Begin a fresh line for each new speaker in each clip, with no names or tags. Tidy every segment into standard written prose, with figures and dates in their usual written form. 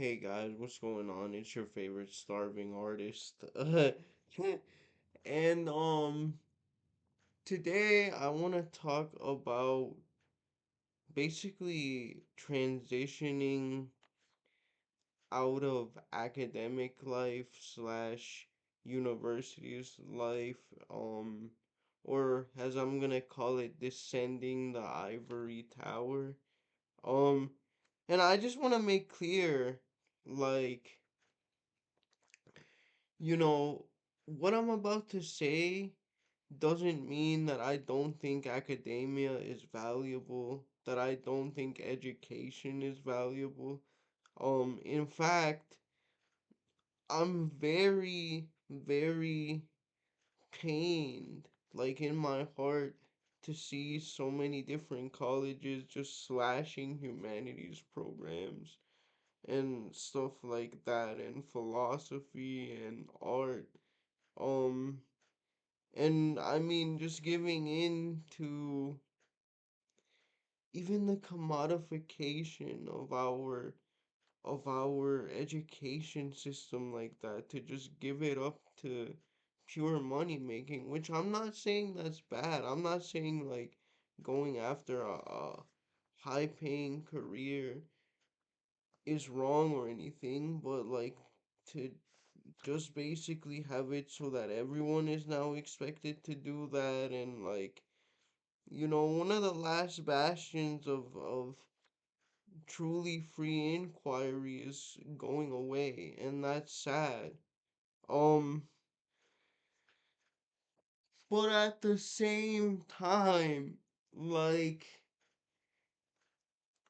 Hey guys, what's going on? It's your favorite starving artist. and Today I want to talk about basically transitioning out of academic life slash university's life, or as I'm gonna call it, descending the ivory tower. Um, and I just want to make clear, like, you know, what I'm about to say doesn't mean that I don't think academia is valuable, that I don't think education is valuable. In fact, I'm very, very pained, like in my heart, to see so many different colleges just slashing humanities programs and stuff like that, and philosophy and art. Um, and I mean, just giving in to even the commodification of our education system like that, to just give it up to pure money making, which I'm not saying that's bad. I'm not saying like going after a high paying career is wrong or anything, but like to just basically have it so that everyone is now expected to do that, and like, one of the last bastions of truly free inquiry is going away, and that's sad. Um, but at the same time, like,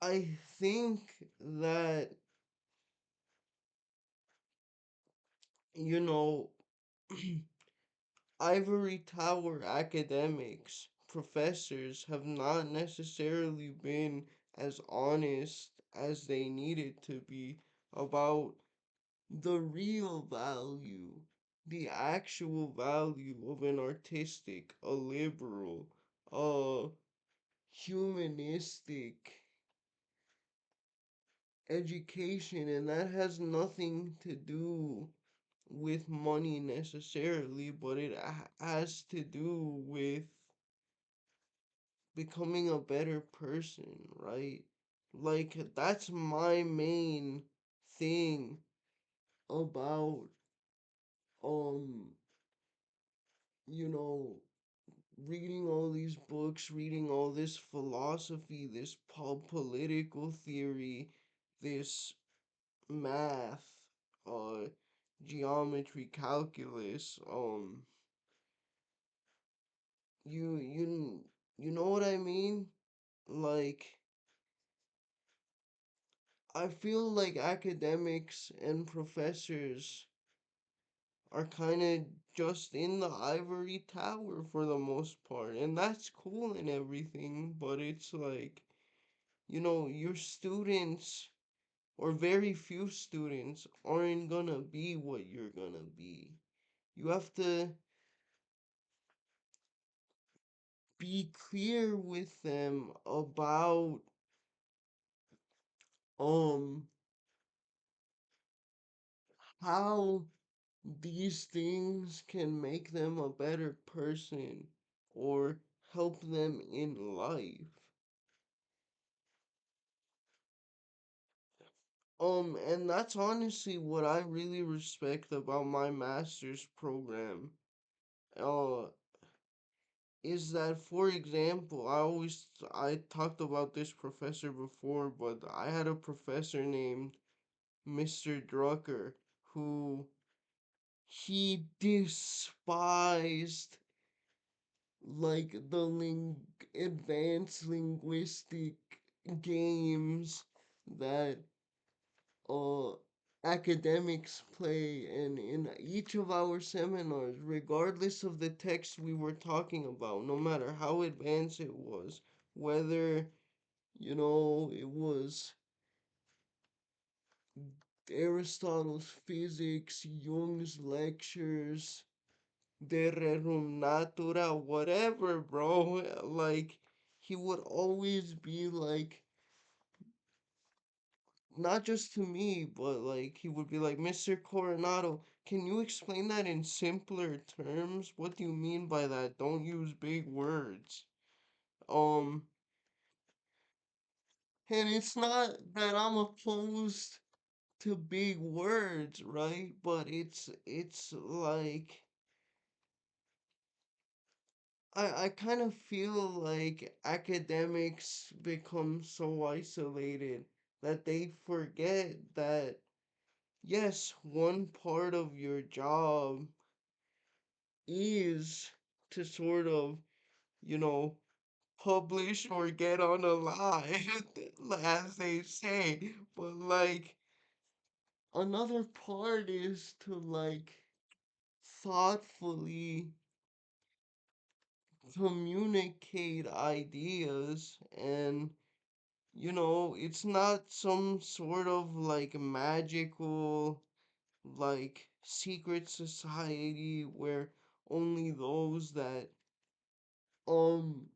I think that, you know, ivory tower academics, professors have not necessarily been as honest as they needed to be about the real value, the actual value of an artistic, a liberal, a humanistic education, and that has nothing to do with money necessarily, but it has to do with becoming a better person, right? Like, that's my main thing about, um, you know, reading all these books, reading all this philosophy, this political theory, this math, uh, geometry, calculus, you, you, you know what I mean? Like, I feel like academics and professors are kind of just in the ivory tower for the most part, and that's cool and everything, but it's like, your students, or very few students, aren't gonna be what you're gonna be. You have to be clear with them about um how these things can make them a better person or help them in life. And that's honestly what I really respect about my master's program. Uh, is that, for example, I talked about this professor before, but I had a professor named Mr. Drucker who he despised like the advanced linguistic games that uh academics play, and in each of our seminars, regardless of the text we were talking about, no matter how advanced it was, whether it was Aristotle's physics, Jung's lectures, De Rerum Natura, whatever, bro. Like, he would always be like, not just to me, but like he would be like, Mr. Coronado, can you explain that in simpler terms? What do you mean by that? Don't use big words. Um, and it's not that I'm opposed to big words, right? But it's like I kind of feel like academics become so isolated that they forget that yes, one part of your job is to sort of, you know, publish or get on a line, as they say. But like another part is to like thoughtfully communicate ideas and it's not some sort of like magical like secret society where only those that um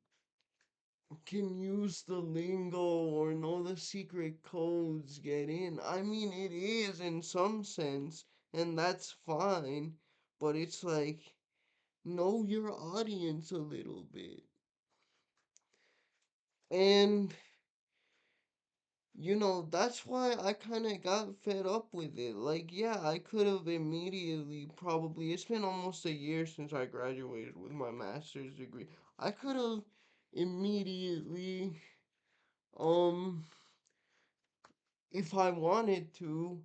can use the lingo or know the secret codes get in. I mean, it is in some sense, and that's fine, but it's like know your audience a little bit. And that's why I kind of got fed up with it. Like, yeah, I could have immediately probably, it's been almost a year since I graduated with my master's degree. I could have immediately, um, if I wanted to,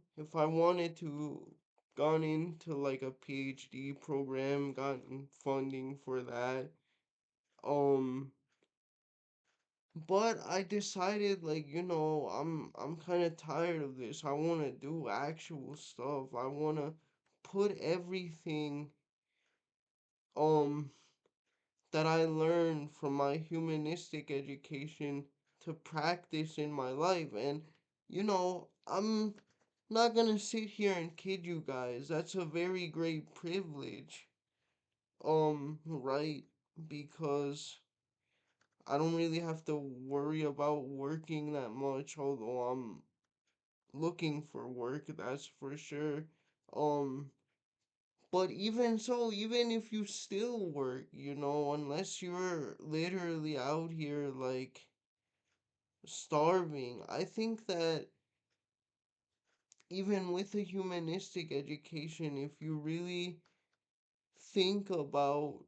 gone into like a PhD program, gotten funding for that. Um, But I decided like, I'm kind of tired of this. I want to do actual stuff. I want to put everything um that I learned from my humanistic education to practice in my life. And I'm not going to sit here and kid you guys. That's a very great privilege. Right? Because I don't really have to worry about working that much, although I'm looking for work, that's for sure. Um, but even so, even if you still work, unless you're literally out here like starving, I think that even with a humanistic education, if you really think about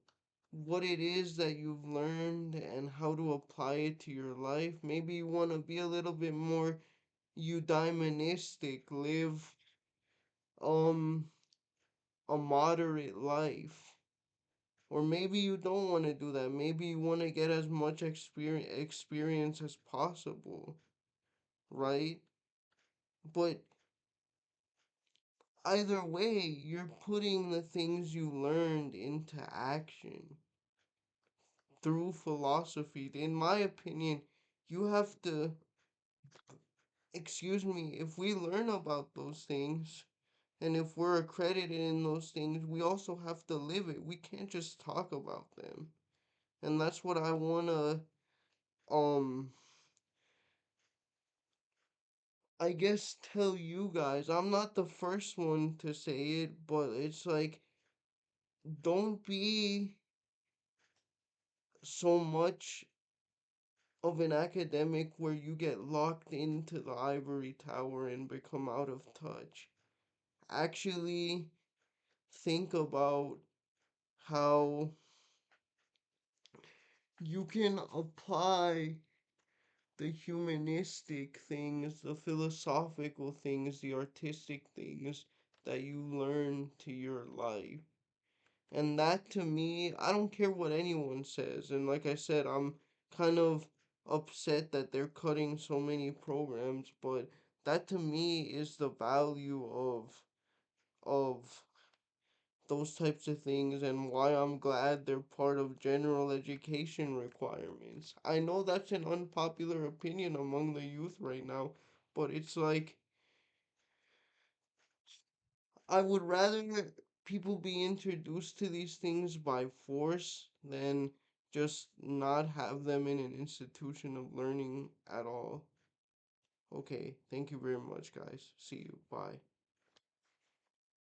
what it is that you've learned and how to apply it to your life, maybe you want to be a little bit more eudaimonistic, live um a moderate life. Or maybe you don't want to do that. Maybe you want to get as much experience as possible, right? But either way, you're putting the things you learned into action through philosophy. In my opinion, you have to, excuse me, if we learn about those things, and if we're accredited in those things, we also have to live it. We can't just talk about them. And that's what I wanna um I guess tell you guys. I'm not the first one to say it, but it's like don't be so much of an academic where you get locked into the ivory tower and become out of touch. Actually think about how you can apply the humanistic things, the philosophical things, the artistic things that you learn to your life. And that to me, I don't care what anyone says. And like I said, I'm kind of upset that they're cutting so many programs, but that to me is the value of those types of things and why I'm glad they're part of general education requirements. I know that's an unpopular opinion among the youth right now, but it's like I would rather people be introduced to these things by force than just not have them in an institution of learning at all. Okay, thank you very much, guys. See you. Bye.